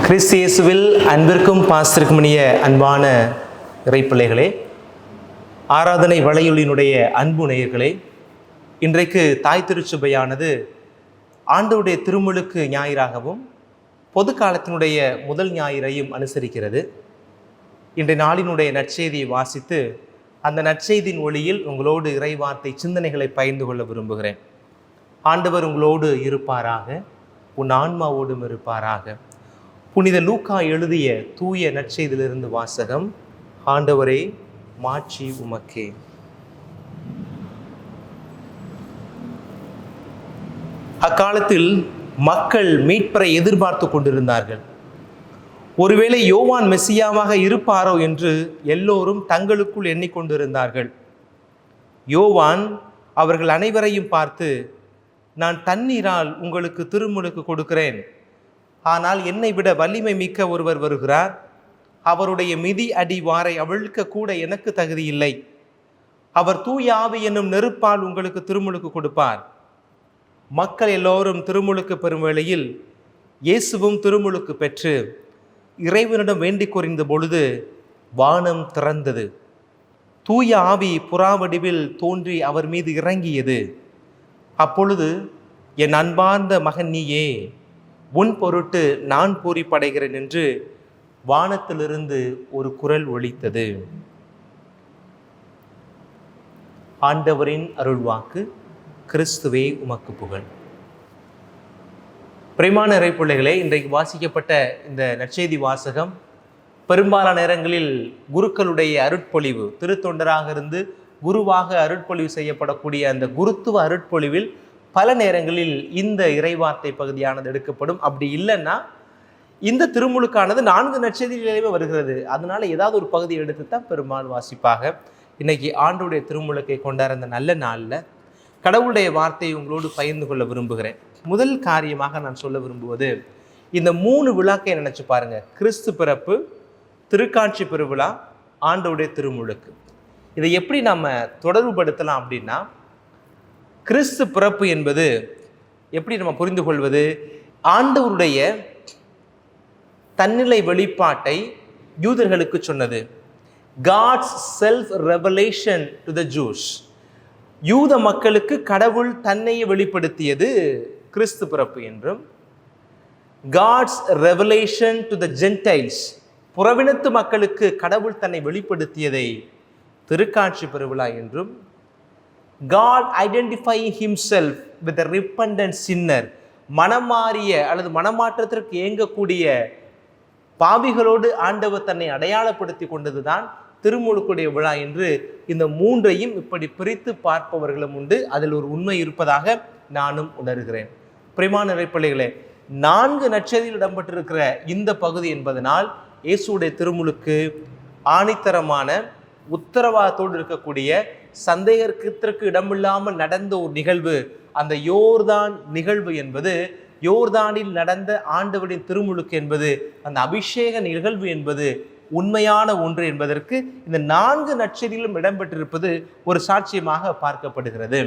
கிறிஸ்து இயேசுவில் அன்பிற்கும் பாசத்திற்கும் இனிய அன்பான இறைப்பிள்ளைகளே, ஆராதனை வலையொலியினுடைய அன்பு நேயர்களே, இன்றைக்கு தாய் திருச்சபையானது ஆண்டவருடைய திருமுழுக்கு ஞாயிறாகவும் பொது காலத்தினுடைய முதல் ஞாயிறையும் அனுசரிக்கிறது. இன்றைய நாளினுடைய நற்செய்தியை வாசித்து அந்த நற்செய்தியின் ஒளியில் உங்களோடு இறைவார்த்தை சிந்தனைகளை பகிர்ந்து கொள்ள விரும்புகிறேன். ஆண்டவர் உங்களோடு இருப்பாராக, உன் ஆன்மாவோடும் இருப்பாராக. புனித லூக்கா எழுதிய தூய நற்செய்தியிலிருந்து வாசகம். ஆண்டவரே, மாட்சி உமக்கே. அக்காலத்தில் மக்கள் மீட்பரை எதிர்பார்த்து கொண்டிருந்தார்கள். ஒருவேளை யோவான் மெசியாவாக இருப்பாரோ என்று எல்லோரும் தங்களுக்குள் எண்ணிக்கொண்டிருந்தார்கள். யோவான் அவர்கள் அனைவரையும் பார்த்து, நான் தண்ணீரால் உங்களுக்கு திருமுழுக்கு கொடுக்கிறேன், ஆனால் என்னை விட வலிமை மிக்க ஒருவர் வருகிறார், அவருடைய மிதி அடி வாரை அவிழ்க்க கூட எனக்கு தகுதி இல்லை. அவர் தூய ஆவி என்னும் நெருப்பால் உங்களுக்கு திருமுழுக்கு கொடுப்பார். மக்கள் எல்லோரும் திருமுழுக்கு பெறும் வேளையில் இயேசுவும் திருமுழுக்கு பெற்று இறைவனிடம் வேண்டிக் கொறிந்த பொழுது வானம் திறந்தது. தூய ஆவி புறாவடிவில் தோன்றி அவர் மீது இறங்கியது. அப்பொழுது, என் அன்பார்ந்த மகன் நீயே, உன் பொருட்டு நான் பூரிப்படைகிறேன் என்று வானத்திலிருந்து ஒரு குரல் ஒலித்தது. ஆண்டவரின் அருள்வாக்கு. கிறிஸ்துவே உமக்கு புகழ். பிரியமான இறைப்பிள்ளைகளே, இன்றைக்கு வாசிக்கப்பட்ட இந்த நற்செய்தி வாசகம் பெரும்பாலான நேரங்களில் குருக்களுடைய அருட்பொழிவு, திருத்தொண்டராக இருந்து குருவாக அருட்பொழிவு செய்யப்படக்கூடிய அந்த குருத்துவ அருட்பொழிவில் பல நேரங்களில் இந்த இறைவார்த்தை பகுதியானது எடுக்கப்படும். அப்படி இல்லைன்னா இந்த திருமுழுக்கானது 4 நற்செய்திகளிலேயே வருகிறது. அதனால ஏதாவது ஒரு பகுதியை எடுத்து தான் பெரும்பாலும் வாசிப்பாக. இன்னைக்கு ஆண்டுடைய திருமுழுக்கை கொண்டாட அந்த நல்ல நாளில் கடவுளுடைய வார்த்தையை உங்களோடு பகிர்ந்து கொள்ள விரும்புகிறேன். முதல் காரியமாக நான் சொல்ல விரும்புவது, இந்த 3 விழாக்கை நினைச்சு பாருங்க. கிறிஸ்து பிறப்பு, திருக்காட்சி பெருவிழா, ஆண்டவருடைய திருமுழுக்கு. இதை எப்படி நம்ம தொடர்புபடுத்தலாம் அப்படின்னா, கிறிஸ்து பிறப்பு என்பது எப்படி நம்ம புரிந்து கொள்வது? ஆண்டவருடைய தன்னிலை வெளிப்பாட்டை யூதர்களுக்கு சொன்னது. God's self revelation to the Jews. யூத மக்களுக்கு கடவுள் தன்னையே வெளிப்படுத்தியது கிறிஸ்து பிறப்பு என்றும், God's revelation to the Gentiles, புறவினத்து மக்களுக்கு கடவுள் தன்னை வெளிப்படுத்தியதை திருக்காட்சி பெருவிழா என்றும், God identifying himself with a repentant sinner, மனமாறிய அல்லது மனமாற்றத்திற்கு ஏங்கக்கூடிய பாவிகளோடு ஆண்டவர் தன்னை அடையாளப்படுத்தி கொண்டதுதான் திருமுழுக்குடைய விழா என்று இந்த 3ஐயும் இப்படி பிரித்து பார்ப்பவர்களும் உண்டு. அதில் ஒரு உண்மை இருப்பதாக நானும் உணர்கிறேன். பிரியமான இறைப்பிள்ளைகளே, 4 நற்செய்தியில் இடம்பெற்றிருக்கிற இந்த பகுதி என்பதனால் இயேசுடைய திருமுழுக்கு ஆணித்தரமான உத்தரவாதத்தோடு இருக்கக்கூடிய, சந்தேகத்திற்கு இடமில்லாமல் நடந்த ஒரு நிகழ்வு. அந்த யோர்தான் நிகழ்வு என்பது, யோர்தானில் நடந்த ஆண்டவரின் திருமுழுக்கு என்பது, அந்த அபிஷேக நிகழ்வு என்பது உண்மையான ஒன்று என்பதற்கு இந்த 4 நற்செய்தியிலும் இடம்பெற்றிருப்பது ஒரு சாட்சியமாக பார்க்கப்படுகிறது.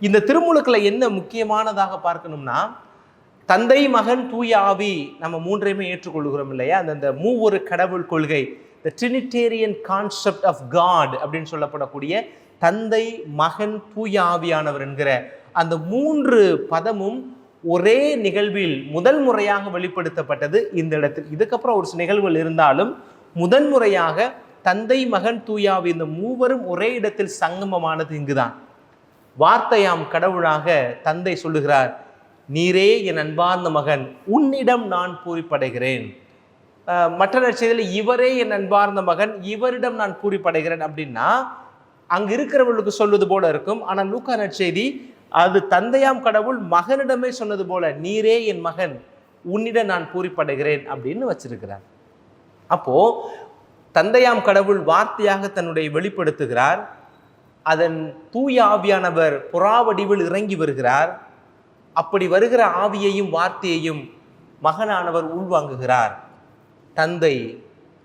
இந்த திருமுழுக்குல என்ன முக்கியமானதாக பார்க்கணும்னா, தந்தை, மகன், தூய ஆவி, நம்ம 3ஐயுமே ஏற்றுக்கொள்கிறோம் இல்லையா? அந்த மூவொரு கடவுள் கொள்கை, the Trinitarian concept of God அப்படின்னு சொல்லப்படக்கூடிய தந்தை, மகன், தூய ஆவியானவர் என்கிற அந்த 3 பதமும் ஒரே நிகழ்வில் முதல் முறையாக வெளிப்படுத்தப்பட்டது இந்த இடத்தில். இதுக்கப்புறம் ஒரு சில நிகழ்வுகள் இருந்தாலும் முதன்முறையாக தந்தை, மகன், தூய ஆவி இந்த மூவரும் ஒரே இடத்தில் சங்கமமானது இங்குதான். வார்த்தையாம் கடவுளாக தந்தை சொல்லுகிறார், நீரே என் அன்பார்ந்த மகன், உன்னிடம் நான் பூரிப்படைகிறேன். மற்ற நற்செய்தியில் இவரே என் அன்பார்ந்த மகன், இவரிடம் நான் பூரிப்படைகிறேன் அப்படின்னா அங்கு இருக்கிறவர்களுக்கு சொல்வது போல இருக்கும். ஆனால் லூக்கா நற்செய்தி அது தந்தையாம் கடவுள் மகனிடமே சொன்னது போல, நீரே என் மகன், உன்னிடம் நான் பூரிப்படைகிறேன் அப்படின்னு வச்சிருக்கிறார். அப்போ தந்தையாம் கடவுள் வார்த்தையாக தன்னுடைய வெளிப்படுத்துகிறார். அதன் தூய ஆவியானவர் புறாவடிவில் இறங்கி வருகிறார். அப்படி வருகிற ஆவியையும் வார்த்தையையும் மகனானவர் உள்வாங்குகிறார். தந்தை,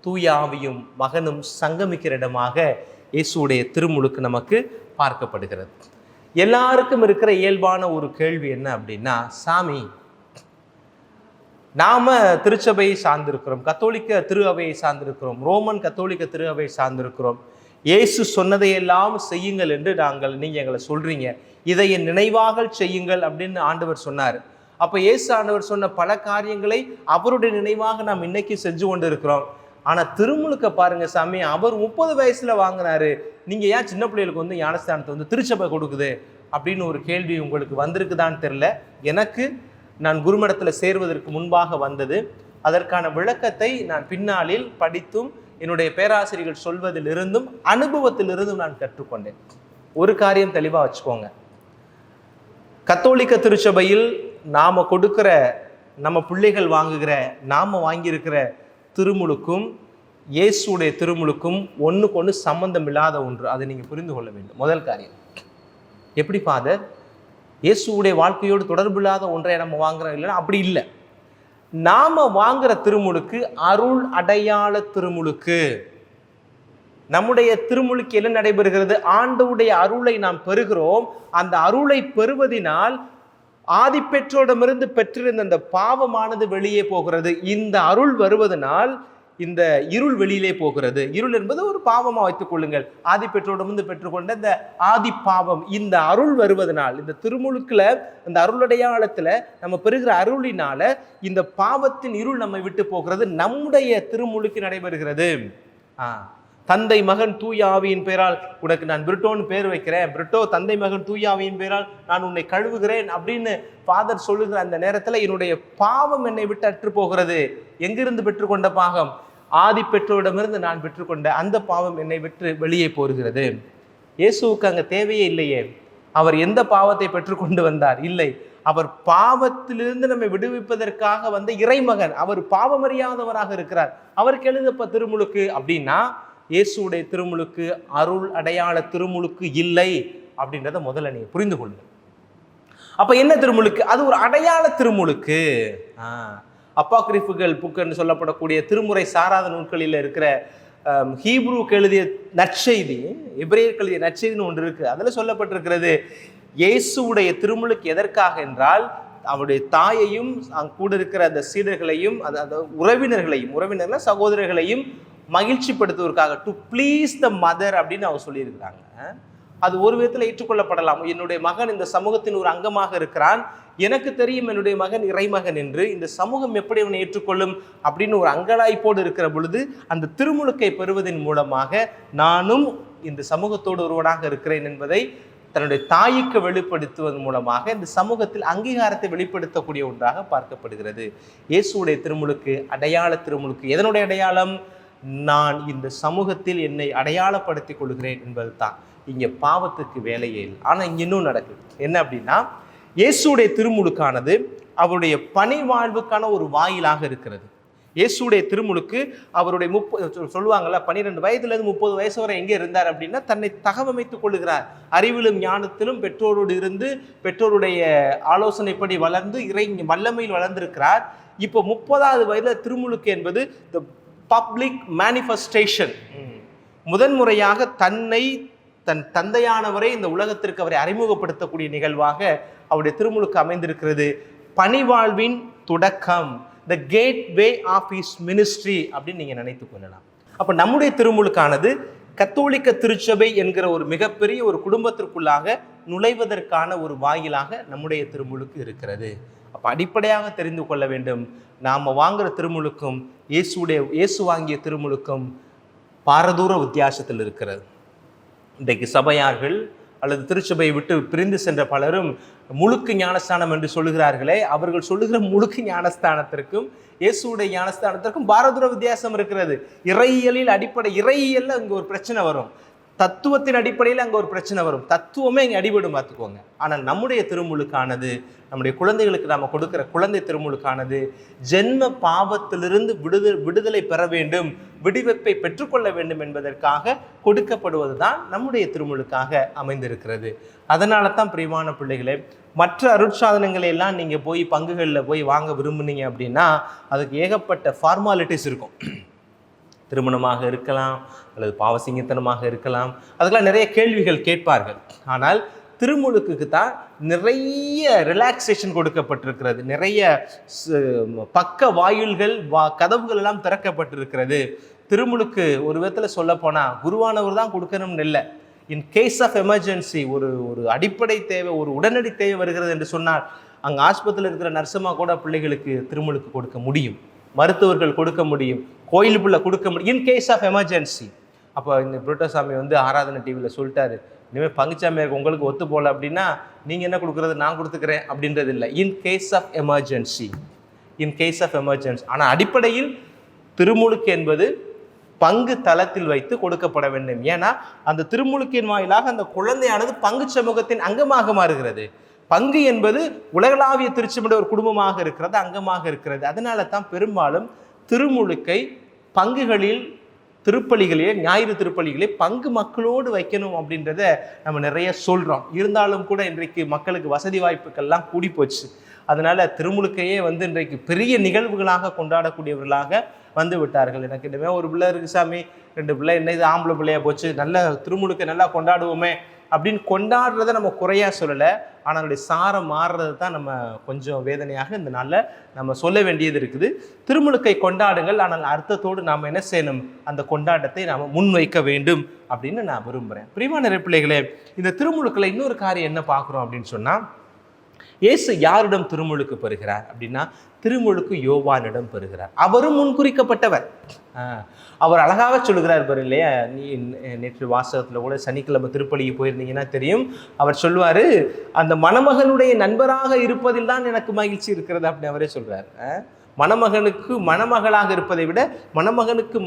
தூய ஆவியும் மகனும் சங்கமிக்கிற இடமாக இயேசுடைய திருமுழுக்கு நமக்கு பார்க்கப்படுகிறது. எல்லாருக்கும் இருக்கிற இயல்பான ஒரு கேள்வி என்ன அப்படின்னா, சாமி, நாம திருச்சபையை சார்ந்திருக்கிறோம், கத்தோலிக்க திரு அவையை சார்ந்திருக்கிறோம், ரோமன் கத்தோலிக்க திரு அவையை சார்ந்திருக்கிறோம். இயேசு சொன்னதையெல்லாம் செய்யுங்கள் என்று நீங்க எங்களை சொல்றீங்க, இதை என் நினைவாக செய்யுங்கள் அப்படின்னு ஆண்டவர் சொன்னார். அப்ப இயேசு ஆண்டவர் சொன்ன பல காரியங்களை அவருடைய நினைவாக நாம் இன்னைக்கு செஞ்சு கொண்டு இருக்கிறோம். ஆனா திருமுழுக்க பாருங்க சாமி, அவர் 30 வயசுல வாங்கினாரு, நீங்க ஏன் சின்ன பிள்ளைகளுக்கு வந்து ஞானஸ்தானத்தை வந்து திருச்சபை கொடுக்குது அப்படின்னு ஒரு கேள்வி உங்களுக்கு வந்திருக்குதான்னு தெரியல. எனக்கு நான் குருமடத்தில் சேர்வதற்கு முன்பாக வந்தது. அதற்கான விளக்கத்தை நான் பின்னாளில் படித்தும் என்னுடைய பேராசிரியர்கள் சொல்வதிலிருந்தும் அனுபவத்திலிருந்தும் நான் கற்றுக்கொண்டேன். ஒரு காரியம் தெளிவாக வச்சுக்கோங்க, கத்தோலிக்க திருச்சபையில் நாம கொடுக்கிற, நம்ம பிள்ளைகள் வாங்குகிற, நாம வாங்கியிருக்கிற திருமுழுக்கும் இயேசுடைய திருமுழுக்கும் ஒன்றுக்கு ஒன்று சம்பந்தம் இல்லாத ஒன்று. அதை நீங்கள் புரிந்து கொள்ள வேண்டும். முதல் காரியம், எப்படி ஃபாதர் இயேசுடைய வாழ்க்கையோடு தொடர்பு இல்லாத ஒன்றை நம்ம வாங்குறோம்? இல்லைன்னா அப்படி இல்லை. நாம வாங்குற திருமுழுக்கு அருள் அடையாள திருமுழுக்கு. நம்முடைய திருமுழுக்கு என்ன நடைபெறுகிறது? ஆண்டவருடைய அருளை நாம் பெறுகிறோம். அந்த அருளை பெறுவதினால் ஆதி பெற்றோரிடமிருந்து பெற்றிருந்த அந்த பாவமானது வெளியே போகிறது. இந்த அருள் வருவதனால் இந்த இருள் வெளியிலே போகிறது. இருள் என்பது ஒரு பாவமாக வைத்துக் கொள்ளுங்கள். ஆதி பெற்றோரிடமிருந்து பெற்றுக்கொண்ட இந்த ஆதி பாவம், இந்த அருள் வருவதனால், இந்த திருமுழுக்குல இந்த அருளடையாளத்துல நம்ம பெறுகிற அருளினால இந்த பாவத்தின் இருள் நம்மை விட்டு போகிறது. நம்முடைய திருமுழுக்கு நடைபெறுகிறது. தந்தை மகன் தூய ஆவியின் பெயரால் உனக்கு நான் பிரிட்டோன்னு பேர் வைக்கிறேன், பிரிட்டோ தந்தை மகன் தூய ஆவியின் பெயரால் நான் உன்னை கழுவுகிறேன் அப்படின்னு ஃபாதர் சொல்லுகிற அந்த நேரத்தில் என்னுடைய பாவம் என்னை விட்டு அற்று போகிறது. எங்கிருந்து பெற்றுக்கொண்ட பாவம்? ஆதி பெற்றோரிடமிருந்து நான் பெற்றுக்கொண்ட அந்த பாவம் என்னை விட்டு வெளியே போகிறது. இயேசுவுக்கு அங்கே தேவையே இல்லையே. அவர் எந்த பாவத்தை பெற்றுக்கொண்டு வந்தார்? இல்லை, அவர் பாவத்திலிருந்து நம்மை விடுவிப்பதற்காக வந்த இறைமகன். அவர் பாவமறியாதவராக இருக்கிறார். அவருக்கு எழுதப்ப திருமுழுக்கு அப்படின்னா இயேசுடைய திருமுழுக்கு அருள் அடையாள திருமுழுக்கு இல்லை அப்படின்றத முதல்ல நீங்க புரிந்து கொள்ளுங்க. அப்ப என்ன திருமுழுக்கு? அது ஒரு அடையாள திருமுழுக்கு. அப்பாக்ரிஃபுகள் புக்குன்னு சொல்லப்படக்கூடிய திருமுறை சாராத நூல்களில் இருக்கிற ஹீப்ரூக்கு எழுதிய நற்செய்தி, எபிரேயருக்கு எழுதிய நற்செய்தின்னு ஒன்று இருக்கு. அதில் சொல்லப்பட்டிருக்கிறது, இயேசுடைய திருமுழுக்கு எதற்காக என்றால் அவருடைய தாயையும் கூட இருக்கிற அந்த சீடர்களையும் உறவினர்கள சகோதரர்களையும் மகிழ்ச்சிப்படுத்துவதற்காக, டு ப்ளீஸ் த மதர் அப்படின்னு அவர் சொல்லியிருக்கிறாங்க. அது ஒரு விதத்தில் ஏற்றுக்கொள்ளப்படலாம். என்னுடைய மகன் இந்த சமூகத்தின் ஒரு அங்கமாக இருக்கிறான், எனக்கு தெரியும் என்னுடைய மகன் இறைமகன் என்று, இந்த சமூகம் எப்படி அவனை ஏற்றுக்கொள்ளும் அப்படின்னு ஒரு அங்கலாய்ப்போடு இருக்கிற பொழுது அந்த திருமுழுக்கை பெறுவதன் மூலமாக நானும் இந்த சமூகத்தோடு ஒருவனாக இருக்கிறேன் என்பதை தன்னுடைய தாய்க்கு வெளிப்படுத்துவதன் மூலமாக இந்த சமூகத்தில் அங்கீகாரத்தை வெளிப்படுத்தக்கூடிய ஒன்றாக பார்க்கப்படுகிறது. இயேசுடைய திருமுழுக்கு அடையாள திருமுழுக்கு. எதனுடைய அடையாளம்? நான் இந்த சமூகத்தில் என்னை அடையாளப்படுத்திக் கொள்கிறேன் என்பது தான். இங்கே பாவத்துக்கு வேலையே இல்லை. ஆனால் இங்கே இன்னும் நடக்குது. என்ன அப்படின்னா, இயேசுடைய திருமுழுக்கானது அவருடைய பணி வாழ்வுக்கான ஒரு வாயிலாக இருக்கிறது. இயேசுடைய திருமுழுக்கு அவருடைய 30 சொல்லுவாங்கல்ல, 12 வயதுலேருந்து 30 வயசு வரை எங்கே இருந்தார் அப்படின்னா தன்னை தகவமைத்துக் கொள்ளுகிறார். அறிவிலும் ஞானத்திலும் பெற்றோரோடு இருந்து பெற்றோருடைய ஆலோசனைப்படி வளர்ந்து இறை வல்லமையில் வளர்ந்திருக்கிறார். இப்போ 30வது வயதில் திருமுழுக்கு என்பது த பப்ளிக் மேனிஃபெஸ்டேஷன். முதன்முறையாக தன்னை தன் தந்தையானவரை இந்த உலகத்திற்கு அவரை அறிமுகப்படுத்தக்கூடிய நிகழ்வாக அவருடைய திருமுழுக்கு அமைந்திருக்கிறது. பணிவாழ்வின் தொடக்கம், the gateway of his ministry அப்படின்னு நீங்கள் நினைத்து கொள்ளலாம். அப்போ நம்முடைய திருமுழுக்கானது கத்தோலிக்க திருச்சபை என்கிற ஒரு மிகப்பெரிய ஒரு குடும்பத்திற்குள்ளாக நுழைவதற்கான ஒரு வாயிலாக நம்முடைய திருமுழுக்கு இருக்கிறது. அப்போ அடிப்படையாக தெரிந்து கொள்ள வேண்டும், நாம் வாங்குகிற திருமுழுக்கும் இயேசு வாங்கிய திருமுழுக்கும் பாரதூர வித்தியாசத்தில் இருக்கிறது. இன்றைக்கு சபையார்கள் அல்லது திருச்சபையை விட்டு பிரிந்து சென்ற பலரும் முழுக்கு ஞானஸ்தானம் என்று சொல்லுகிறார்களே, அவர்கள் சொல்லுகிற முழுக்கு ஞானஸ்தானத்திற்கும் இயேசுடைய ஞானஸ்தானத்திற்கும் பாரதூர வித்தியாசம் இருக்கிறது. இறையியலில் இறையியல்ல அங்கே ஒரு பிரச்சனை வரும், தத்துவத்தின் அடிப்படையில் அங்கே ஒரு பிரச்சனை வரும், தத்துவமே இங்கே அடிபடும் பார்த்துக்கோங்க. ஆனால் நம்முடைய திருமுழுக்கானது, நம்முடைய குழந்தைகளுக்கு நாம் கொடுக்கிற குழந்தை திருமுழுக்கானது ஜென்ம பாவத்திலிருந்து விடுதலை பெற வேண்டும், விடுவிப்பை பெற்றுக்கொள்ள வேண்டும் என்பதற்காக கொடுக்கப்படுவது தான் நம்முடைய திருமுழுக்காக அமைந்திருக்கிறது. அதனால தான் பிரியமான பிள்ளைகளே, மற்ற அருட்சாதனங்களை எல்லாம் நீங்கள் போய் பங்குகளில் போய் வாங்க விரும்புனீங்க அப்படின்னா அதுக்கு ஏகப்பட்ட ஃபார்மாலிட்டிஸ் இருக்கும். திருமணமாக இருக்கலாம் அல்லது பாவசிங்கத்தனமாக இருக்கலாம், அதுக்கெல்லாம் நிறைய கேள்விகள் கேட்பார்கள். ஆனால் திருமுழுக்குக்கு தான் நிறைய ரிலாக்ஸேஷன் கொடுக்கப்பட்டிருக்கிறது, நிறைய பக்க வாயில்கள் கதவுகள் எல்லாம் திறக்கப்பட்டிருக்கிறது. திருமுழுக்கு ஒரு விதத்தில் சொல்ல போனால் குருவானவர் தான் கொடுக்கணும்னு இல்லை. இன் கேஸ் ஆஃப் எமர்ஜென்சி, ஒரு அடிப்படை தேவை, ஒரு உடனடி தேவை வருகிறது என்று சொன்னால் அங்கே ஆஸ்பத்திரியில் இருக்கிற நர்சமா கூட பிள்ளைகளுக்கு திருமுழுக்கு கொடுக்க முடியும், மருத்துவர்கள் கொடுக்க முடியும், கோயிலுக்குள்ள கொடுக்க முடியும், இன் கேஸ் ஆஃப் எமர்ஜென்சி. அப்போ இந்த புரோட்டோசாமி ஆராதனை டிவியில் சொல்லிட்டாரு, இனிமேல் பங்குச்சாமியாருக்கு உங்களுக்கு ஒத்து போகல அப்படின்னா நீங்கள் என்ன கொடுக்குறது, நான் கொடுத்துக்கிறேன் அப்படின்றது இல்லை. In case of emergency, in case of emergency. ஆனால் அடிப்படையில் திருமுழுக்கு என்பது பங்கு தளத்தில் வைத்து கொடுக்கப்பட வேண்டும். ஏன்னா அந்த திருமுழுக்கின் வாயிலாக அந்த குழந்தையானது பங்கு சமூகத்தின் அங்கமாக மாறுகிறது. பங்கு என்பது உலகளாவிய திருச்சபையுடைய ஒரு குடும்பமாக இருக்கிறது, அங்கமாக இருக்கிறது. அதனால தான் பெரும்பாலும் திருமுழுக்கை பங்குகளில், திருப்பலிகளே, ஞாயிறு திருப்பலிகளே பங்கு மக்களோடு வைக்கணும் அப்படின்றத நம்ம நிறைய சொல்கிறோம். இருந்தாலும் கூட இன்றைக்கு மக்களுக்கு வசதி வாய்ப்புகள்லாம் கூடி போச்சு. அதனால திருமுழுக்கையே இன்றைக்கு பெரிய நிகழ்வுகளாக கொண்டாடக்கூடியவர்களாக வந்து விட்டார்கள். எனக்கு இனிமே ஒரு பிள்ளை இருக்கு சாமி, 2 பிள்ளை, என்ன இது ஆம்பளை பிள்ளையா போச்சு, நல்ல திருமுழுக்கை நல்லா கொண்டாடுவோமே அப்படின்னு கொண்டாடுறத நம்ம குறையா சொல்லலை. ஆனால் அதனுடைய சாரம் மாறுறது தான் நம்ம கொஞ்சம் வேதனையாக இந்த நாளில் நம்ம சொல்ல வேண்டியது இருக்குது. திருமுழுக்கை கொண்டாடுங்கள், ஆனால் அர்த்தத்தோடு நாம் என்ன செய்யணும், அந்த கொண்டாட்டத்தை நாம் முன்வைக்க வேண்டும் அப்படின்னு நான் விரும்புகிறேன். பிரியமான பிள்ளைகளே, இந்த திருமுழுக்கில் இன்னொரு காரியம் என்ன பார்க்குறோம் அப்படின்னு சொன்னால், இயேசு யாரிடம் திருமுழுக்கு பெறுகிறார் அப்படின்னா திருமுழுக்கு யோவானிடம் பெறுகிறார். அவரும் முன்குறிக்கப்பட்டவர். அவர் அழகாக சொல்லுகிறார் பாரு இல்லையா, நீ நேற்று வாசகத்தில் கூட சனிக்கிழமை திருப்பலிக்கு போயிருந்தீங்கன்னா தெரியும். அவர் சொல்லுவார், அந்த மணமகனுடைய நண்பராக இருப்பதில் தான் எனக்கு மகிழ்ச்சி இருக்கிறது அப்படின்னு அவரே சொல்கிறார். மணமகனுக்கு மணமகளாக இருப்பதை விட மணமகனுக்கு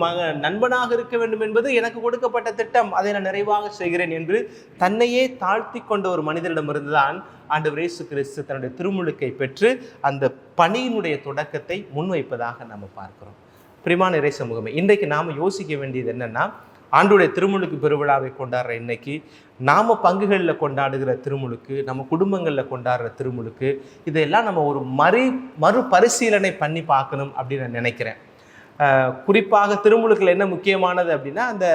நண்பனாக இருக்க வேண்டும் என்பது எனக்கு கொடுக்கப்பட்ட திட்டம், அதை நான் நிறைவாக செய்கிறேன் என்று தன்னையே தாழ்த்தி கொண்ட ஒரு மனிதரிடமிருந்து தான் ஆண்டவர் இயேசு கிறிஸ்து தன்னுடைய திருமுழுக்கை பெற்று அந்த பணியினுடைய தொடக்கத்தை முன்வைப்பதாக நாம் பார்க்கிறோம். பிரியமான இறை சமூகமே, இன்றைக்கு நாம் யோசிக்க வேண்டியது என்னன்னா, ஆண்டுடைய திருமுழுக்கு பெருவிழாவை கொண்டாடுற இன்னைக்கு நாம் பங்குகளில் கொண்டாடுகிற திருமுழுக்கு, நம்ம குடும்பங்களில் கொண்டாடுற திருமுழுக்கு, இதையெல்லாம் நம்ம ஒரு மறுபரிசீலனை பண்ணி பார்க்கணும் அப்படின்னு நான் நினைக்கிறேன். குறிப்பாக திருமுழுக்கில் என்ன முக்கியமானது அப்படின்னா, அந்த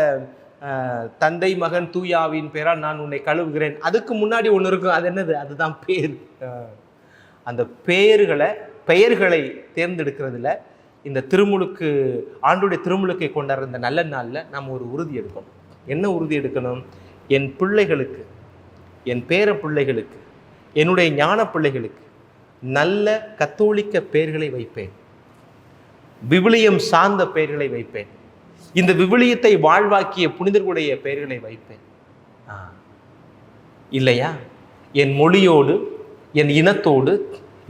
தந்தை மகன் தூயாவின் பெயரால் நான் உன்னை கழுவுகிறேன், அதுக்கு முன்னாடி ஒன்று இருக்கும், அது என்னது, அதுதான் பேர். அந்த பெயர்களை தேர்ந்தெடுக்கிறதுல இந்த திருமுழுக்கு, ஆண்டுடைய திருமுழுக்கை கொண்டாடுற இந்த நல்ல நாளில் நாம் ஒரு உறுதி எடுக்கணும். என்ன உறுதி எடுக்கணும்? என் பிள்ளைகளுக்கு, என் பேர பிள்ளைகளுக்கு, என்னுடைய ஞான பிள்ளைகளுக்கு நல்ல கத்தோலிக்க பெயர்களை வைப்பேன், விவிலியம் சார்ந்த பெயர்களை வைப்பேன், இந்த விவிலியத்தை வாழ்வாக்கிய புனிதர்களுடைய பெயர்களை வைப்பேன். இல்லையா, என் மொழியோடு, என் இனத்தோடு,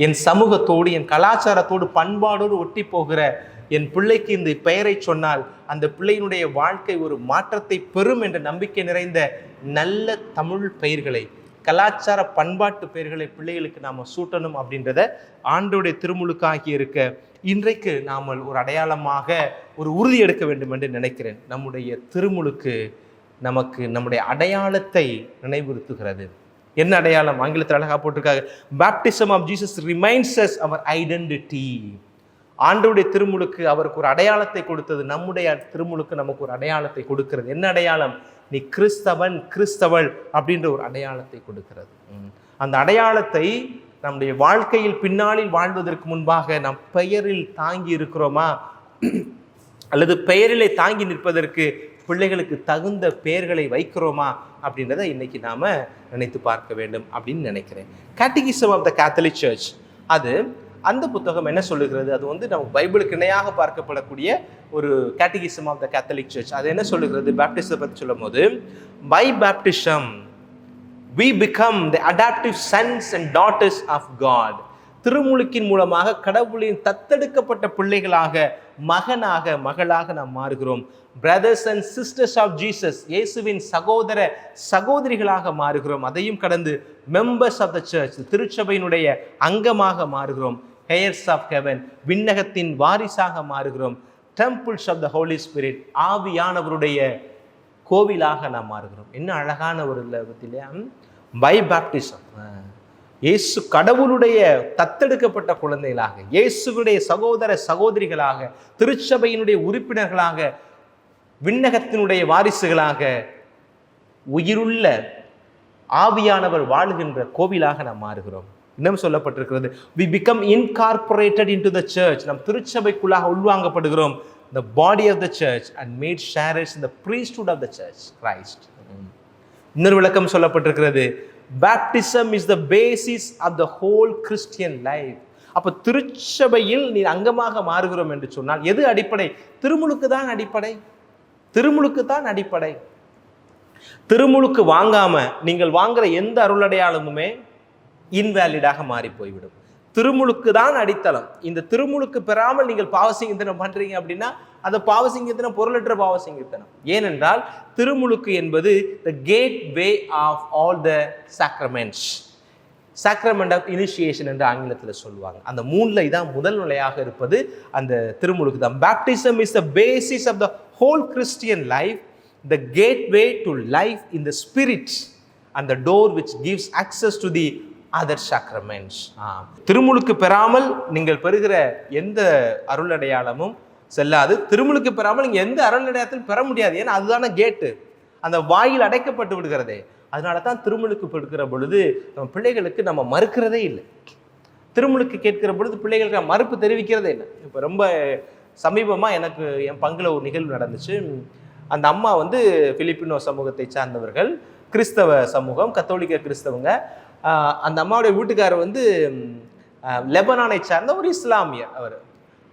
என் சமூகத்தோடு, என் கலாச்சாரத்தோடு, பண்பாடோடு ஒட்டி போகிற என் பிள்ளைக்கு இந்த பெயரை சொன்னால் அந்த பிள்ளையினுடைய வாழ்க்கை ஒரு மாற்றத்தை பெறும் என்ற நம்பிக்கை நிறைந்த நல்ல தமிழ் பெயர்களை, கலாச்சார பண்பாட்டு பெயர்களை பிள்ளைகளுக்கு நாம் சூட்டணும் அப்படின்றத ஆண்டோடைய திருமுழுக்காகி இருக்க இன்றைக்கு நாம் ஒரு அடையாளமாக ஒரு உறுதி எடுக்க வேண்டும் என்று நினைக்கிறேன். நம்முடைய திருமுழுக்கு நமக்கு நம்முடைய அடையாளத்தை நினைவுறுத்துகிறது. என்ன அடையாளம்? ஆங்கிலத்தில் அழகாக போட்டிருக்காங்க, baptism of Jesus reminds us our identity. ஆண்டவருடைய திருமுழுக்கு அவருக்கு ஒரு அடையாளத்தை கொடுத்தது, நம்முடைய திருமுழுக்கு நமக்கு ஒரு அடையாளத்தை கொடுக்கிறது. என்ன அடையாளம்? நீ கிறிஸ்தவன், கிறிஸ்தவள் அப்படின்ற ஒரு அடையாளத்தை கொடுக்கிறது. அந்த அடையாளத்தை நம்முடைய வாழ்க்கையில் பின்னாளில் வாழ்வதற்கு முன்பாக நாம் பெயரில் தாங்கி இருக்கிறோமா, அல்லது பெயரிலே தாங்கி நிற்பதற்கு பிள்ளைகளுக்கு தகுந்த பெயர்களை வைக்கிறோமா அப்படின்றத இன்னைக்கு நாம நினைத்து பார்க்க வேண்டும் அப்படின்னு நினைக்கிறேன். Catechism of the Catholic church, அது அந்த புத்தகம் என்ன சொல்லுகிறது? அது நமக்கு பைபிளுக்கு இணையாக பார்க்கப்படக்கூடிய ஒரு catechism of the Catholic church. அது என்ன சொல்லுகிறது? பேப்டிசம் பற்றி சொல்லும் போது, by baptism we become the adoptive sons and daughters of God. திருமுழுக்கின் மூலமாக கடவுளின் தத்தெடுக்கப்பட்ட பிள்ளைகளாக, மகனாக, மகளாக நாம் மாறுகிறோம். Brothers and sisters of Jesus, இயேசுவின் சகோதர சகோதரிகளாக மாறுகிறோம். அதையும் கடந்து மெம்பர்ஸ் ஆஃப் த சர்ச், திருச்சபையினுடைய அங்கமாக மாறுகிறோம். ஹெயர்ஸ் ஆஃப் ஹெவன், விண்ணகத்தின் வாரிசாக மாறுகிறோம். Temples of the Holy Spirit, ஆவியானவருடைய கோவிலாக நாம் மாறுகிறோம். என்ன அழகான ஒரு இல்லையா? பை பேப்டிசம், இயேசு கடவுளுடைய தத்தெடுக்கப்பட்ட குழந்தைகளாக, இயேசுடைய சகோதர சகோதரிகளாக, திருச்சபையினுடைய உறுப்பினர்களாக, விண்ணகத்தினுடைய வாரிசுகளாக, உயிருள்ள ஆவியானவர் வாழுகின்ற கோவிலாக நாம் மாறுகிறோம். இன்னும் சொல்லப்பட்டிருக்கிறது, we become incorporated into the church. நம் திருச்சபைக்குள்ளாக உள்வாங்கப்படுகிறோம், the body of the church, and made sharers in the priesthood of the church, Christ. இன்னொரு விளக்கம் சொல்லப்பட்டிருக்கிறது, baptism is the basis of the whole Christian life. அப்ப திருச்சபையில் நீ அங்கமாக மாறுகிறோம் என்று சொன்னால் எது அடிப்படை? திருமுழுக்கு தான் அடிப்படை. திருமுழுக்கு தான் அடிப்படை. திருமுழுக்கு வாங்காம நீங்கள் வாங்குற எந்த அருளடையாளமுமே இன்வேலிடாக மாறி போய்விடும். திருமுழுக்கு தான் அடித்தளம். இந்த திருமுழுக்கு பெறாமல் நீங்கள் பாவசிங்கத்தனம் பண்றீங்க அப்படின்னா அந்த பாவசிங்கத்தனம் பொருளற்ற பாவசிங்கத்தனம். ஏனென்றால் திருமுழுக்கு என்பது the gateway of all the sacraments, sacrament of initiation என்று ஆங்கிலத்தில் சொல்லுவாங்க. அந்த மூணுல இதான் முதல் நிலையாக இருப்பது அந்த திருமுழுக்கு தான். Baptism is the basis of the whole Christian life, the gateway to life in the spirit, and the door which gives access to the other sacraments. திருமுழுக்கு பெறாமல் நீங்கள் பெறுகிற எந்த அருள் அடையாளமும் செல்லாது. திருமுழுக்கு பெறாமல் நீங்கள் எந்த அருள் அடையாளத்தையும் பெற முடியாது. ஏன்னா அதுதானே கேட்டு, அந்த வாயில் அடைக்கப்பட்டு விடுகிறதே. அதனால தான் திருமுழுக்கு பெறுகிற பொழுது நம்ம பிள்ளைகளுக்கு நம்ம மறுக்கிறதே இல்லை. திருமுழுக்கு கேட்கிற பொழுது பிள்ளைகளுக்கு மறுப்பு தெரிவிக்கிறதே இல்லை. இப்போ ரொம்ப சமீபமாக எனக்கு என் பங்கில் ஒரு நிகழ்வு நடந்துச்சு. அந்த அம்மா பிலிப்பினோ சமூகத்தை சார்ந்தவர்கள், கிறிஸ்தவ சமூகம், கத்தோலிக்க கிறிஸ்தவங்க. அந்த அம்மாவுடைய வீட்டுக்காரர் லெபனானை சார்ந்த ஒரு இஸ்லாமியர். அவர்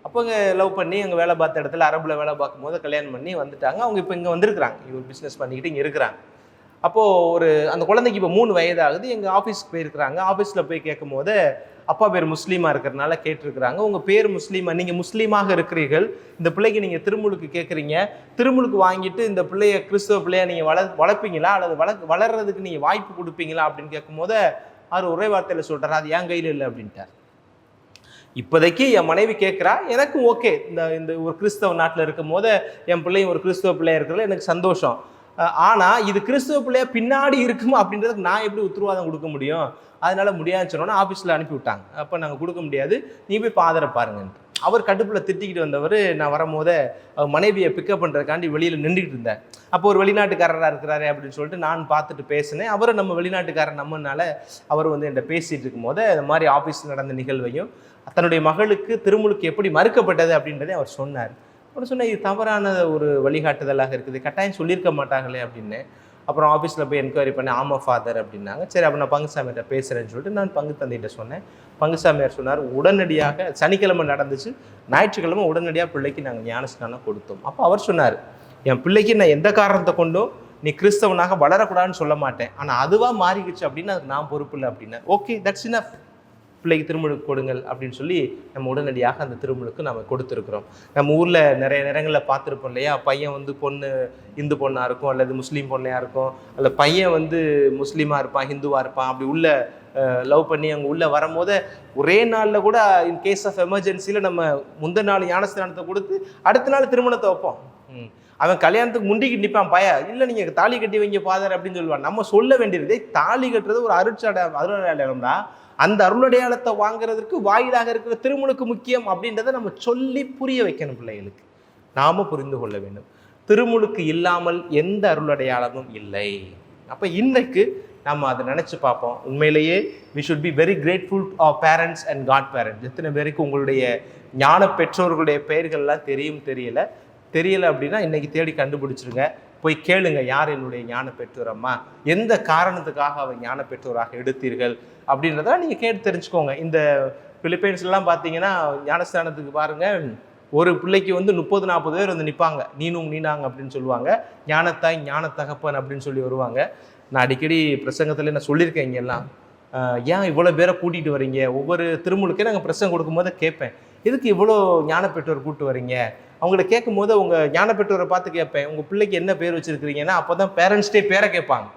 அப்போ இங்கே லவ் பண்ணி அங்கே வேலை பார்த்த இடத்துல அரபில் வேலை பார்க்கும் போது கல்யாணம் பண்ணி வந்துட்டாங்க. அவங்க இப்போ இங்கே வந்திருக்கிறாங்க, இவர் பிஸ்னஸ் பண்ணிக்கிட்டு இங்கே இருக்கிறாங்க. அப்போது அந்த குழந்தைக்கு இப்போ 3 வயது ஆகுது. எங்கள் ஆஃபீஸ்க்கு போயிருக்கிறாங்க. ஆஃபீஸில் போய் கேட்கும் போது அப்பா பேர் முஸ்லீமாக இருக்கிறனால கேட்டிருக்கிறாங்க, உங்கள் பேர் முஸ்லீமா, நீங்கள் முஸ்லீமாக இருக்கிறீர்கள், இந்த பிள்ளைக்கு நீங்கள் திருமுழுக்கு கேட்குறீங்க, திருமுழுக்கு வாங்கிட்டு இந்த பிள்ளைய கிறிஸ்தவ பிள்ளையா நீங்கள் வளர்ப்பீங்களா அல்லது வளர்றதுக்கு நீங்கள் வாய்ப்பு கொடுப்பீங்களா அப்படின்னு கேட்கும்போது அவர் ஒரே வார்த்தையில் சொல்கிறார், அது என் கையில் இல்லை அப்படின்ட்டார். இப்போதைக்கு என் மனைவி கேட்குறா, எனக்கும் ஓகே, இந்த ஒரு கிறிஸ்தவ நாட்டில் இருக்கும் போது என் பிள்ளையும் ஒரு கிறிஸ்தவ பிள்ளையா இருக்கிறதுல எனக்கு சந்தோஷம். ஆனால் இது கிறிஸ்தவ பிள்ளையா பின்னாடி இருக்குமா அப்படின்றதுக்கு நான் எப்படி உத்தரவாதம் கொடுக்க முடியும்? அதனால முடியாதுன்னு சொன்னோன்னா ஆஃபீஸில் அனுப்பி விட்டாங்க. அப்போ நாங்கள் கொடுக்க முடியாது, நீ போய் ஃபாதரை பாருங்கன்ட்டு. அவர் கடுப்பில் திட்டிக்கிட்டு வந்தவர், நான் வரும்போதே அவர் மனைவியை பிக்கப் பண்ணுறதுக்காண்டி வெளியில் நின்றுக்கிட்டு இருந்தார். அப்போ ஒரு வெளிநாட்டுக்காரராக இருக்கிறாரு அப்படின்னு சொல்லிட்டு நான் பார்த்துட்டு பேசினேன். அவரை நம்ம வெளிநாட்டுக்காரர் நம்மனால அவர் என்கிட்ட பேசிகிட்டு இருக்கும் போது இந்த மாதிரி ஆஃபீஸில் நடந்த நிகழ்வையும் தன்னுடைய மகளுக்கு திருமுழுக்கு எப்படி மறுக்கப்பட்டது அப்படின்றதே அவர் சொன்னார். அவர் சொன்னால் இது தவறான ஒரு வழிகாட்டுதலாக இருக்குது, கட்டாயம் சொல்லியிருக்க மாட்டாங்களே அப்படின்னு. அப்புறம் ஆஃபீஸில் போய் என்கொயரி பண்ணி ஆமாம் ஃபாதர் அப்படின்னாங்க. சரி, அப்போ நான் பங்குசாமியார்ட்ட பேசுகிறேன்னு சொல்லிட்டு நான் பங்கு தந்தைகிட்ட சொன்னேன். பங்குசாமியார் சொன்னார், உடனடியாக சனிக்கிழமை நடந்துச்சு, ஞாயிற்றுக்கிழமை உடனடியாக பிள்ளைக்கு நாங்கள் ஞானஸ்நானம் கொடுத்தோம். அப்போ அவர் சொன்னார், என் பிள்ளைக்கு நான் எந்த காரணத்தை கொண்டும் நீ கிறிஸ்தவனாக வளரக்கூடாதுன்னு சொல்ல மாட்டேன், ஆனால் அதுவாக மாறிடுச்சு அப்படின்னு அதுக்கு நான் பொறுப்பு இல்லை அப்படின்னா, ஓகே தட்ஸ் இனஃப், பிள்ளைக்கு திருமுழுக்கு கொடுங்கள் அப்படின்னு சொல்லி நம்ம உடனடியாக அந்த திருமுழுக்கு நம்ம கொடுத்துருக்குறோம். நம்ம ஊரில் நிறைய நேரங்களில் பார்த்துருப்போம் இல்லையா, பையன் பொண்ணு இந்து பொண்ணாக இருக்கும் அல்லது முஸ்லீம் பொண்ணையாக இருக்கும், அல்ல பையன் முஸ்லீமாக இருப்பான் ஹிந்துவாக இருப்பான், அப்படி உள்ள லவ் பண்ணி அங்கே உள்ளே வரும்போது ஒரே நாளில் கூட இன் கேஸ் ஆஃப் எமர்ஜென்சியில் நம்ம முந்தின நாள் ஞானஸ்தானத்தை கொடுத்து அடுத்த நாள் திருமணத்தை வைப்போம். அவன் கல்யாணத்துக்கு முண்டிக்கிட்டு நிற்பான், இல்லை நீங்கள் தாலி கட்டி வைங்க ஃபாதர் அப்படின்னு சொல்லுவான். நம்ம சொல்ல வேண்டியது, தாலி கட்டுறது ஒரு அருளடையாளம்டா, அந்த அருளடையாளத்தை வாங்குறதுக்கு வாயிலாக இருக்கிற திருமுழுக்கு முக்கியம் அப்படின்றத நம்ம சொல்லி புரிய வைக்கணும் பிள்ளைகளுக்கு. நாம புரிந்து கொள்ள வேண்டும், திருமுழுக்கு இல்லாமல் எந்த அருளடையாளமும் இல்லை. அப்போ இன்றைக்கு நம்ம அதை நினச்சி பார்ப்போம். உண்மையிலேயே we should be very grateful to our parents and God parents. எத்தனை பேருக்கு உங்களுடைய ஞான பெற்றோர்களுடைய பெயர்கள்லாம் தெரியல அப்படின்னா இன்னைக்கு தேடி கண்டுபிடிச்சிருங்க, போய் கேளுங்க, யார் என்னுடைய ஞான பெற்றோர் அம்மா, எந்த காரணத்துக்காக அவர் ஞான பெற்றோராக எடுத்தீர்கள் அப்படின்றத நீங்கள் கேட்டு தெரிஞ்சுக்கோங்க. இந்த பிலிப்பைன்ஸ்லாம் பார்த்தீங்கன்னா ஞானஸ்தானத்துக்கு பாருங்கள், ஒரு பிள்ளைக்கு 30-40 பேர் நிற்பாங்க, நீனாங்க அப்படின்னு சொல்லுவாங்க, ஞானத்தாய் ஞான தகப்பன் அப்படின்னு சொல்லி வருவாங்க. நான் அடிக்கடி பிரசங்கத்தில் நான் சொல்லியிருக்கேன், இங்கெல்லாம் ஏன் இவ்வளோ பேரை கூட்டிகிட்டு வரீங்க, ஒவ்வொரு திருமுழுக்கே நாங்கள் பிரசங்கம் கொடுக்கும்போது கேட்பேன், எதுக்கு இவ்வளோ ஞான பெற்றோர் கூப்பிட்டு வரீங்க, அவங்கள கேட்கும் போது உங்கள் ஞான பெற்றோரை பார்த்து கேட்பேன், உங்கள் பிள்ளைக்கு என்ன பேர் வச்சுருக்கிறீங்கன்னா அப்போ தான் பேரண்ட்ஸ் டே பேரை கேட்பாங்க.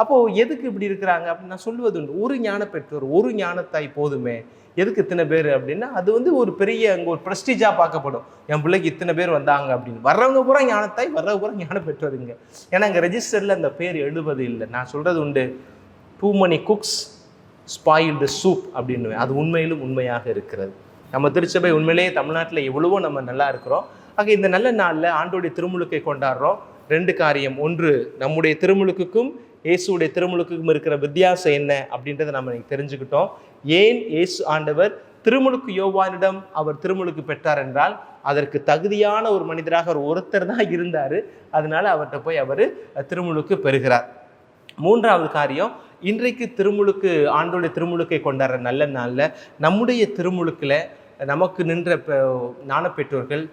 அப்போது எதுக்கு இப்படி இருக்கிறாங்க அப்படின்னு நான் சொல்லுவது உண்டு. ஒரு ஞான பெற்றோர், ஒரு ஞானத்தாய் போதுமே, எதுக்கு இத்தனை பேர் அப்படின்னா அது ஒரு பெரிய அங்கே ஒரு ப்ரெஸ்டீஜாக பார்க்கப்படும். என் பிள்ளைக்கு இத்தனை பேர் வந்தாங்க அப்படின்னு. வர்றவங்க பூரா ஞானத்தாய், வர்றவங்க பூரா ஞான பெற்றோருங்க. ஏன்னா அங்கே ரெஜிஸ்டரில் அந்த பேர் எழுதுவது இல்லை. நான் சொல்கிறது உண்டு, too many cooks spoil the soup அப்படின்னு. அது உண்மையிலும் உண்மையாக இருக்கிறது. நம்ம திருச்சபை உண்மையிலேயே தமிழ்நாட்டில் எவ்வளவோ நம்ம நல்லா இருக்கிறோம். ஆக இந்த நல்ல நாளில் ஆண்டோடைய திருமுழுக்கை கொண்டாடுறோம். 2 காரியம். ஒன்று, நம்முடைய திருமுழுக்குக்கும் இயேசுடைய திருமுழுக்குக்கும் இருக்கிற வித்தியாசம் என்ன அப்படின்றத நம்ம தெரிஞ்சுக்கிட்டோம். ஏன் இயேசு ஆண்டவர் திருமுழுக்கு யோவானிடம் அவர் திருமுழுக்கு பெற்றார் என்றால் அதற்கு தகுதியான ஒரு மனிதராக அவர் ஒருத்தர் தான் இருந்தார். அதனால அவர்கிட்ட போய் அவர் திருமுழுக்கு பெறுகிறார். 3வது காரியம், இன்றைக்கு திருமுழுக்கு ஆண்டோடைய திருமுழுக்கை கொண்டாடுற நல்ல நாளில் நம்முடைய திருமுழுக்கில் நமக்கு நின்ற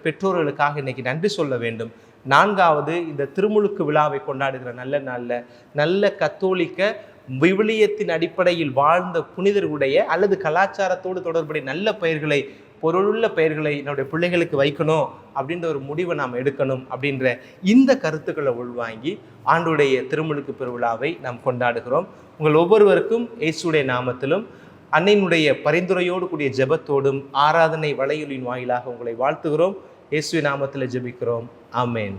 பெற்றோர்களுக்காக இன்னைக்கு நன்றி சொல்ல வேண்டும். 4வது, இந்த திருமுழுக்கு விழாவை கொண்டாடுகிற நல்ல நாளில் நல்ல கத்தோலிக்க விவிலியத்தின் அடிப்படையில் வாழ்ந்த புனிதர்களுடைய அல்லது கலாச்சாரத்தோடு தொடர்புடைய நல்ல பெயர்களை, பொருளுள்ள பெயர்களை நம்முடைய பிள்ளைகளுக்கு வைக்கணும் அப்படின்ற ஒரு முடிவை நாம் எடுக்கணும் அப்படின்ற இந்த கருத்துக்களை உள்வாங்கி ஆண்டுடைய திருமுழுக்கு பெருவிழாவை நாம் கொண்டாடுகிறோம். உங்கள் ஒவ்வொருவருக்கும் இயேசுடைய நாமத்திலும் அன்னையினுடைய பரிந்துரையோடு கூடிய ஜெபத்தோடும் ஆராதனை வலையொலியின் வாயிலாக உங்களை வாழ்த்துகிறோம். இயேசுவின் நாமத்தில் ஜெபிக்கிறோம். ஆமென்.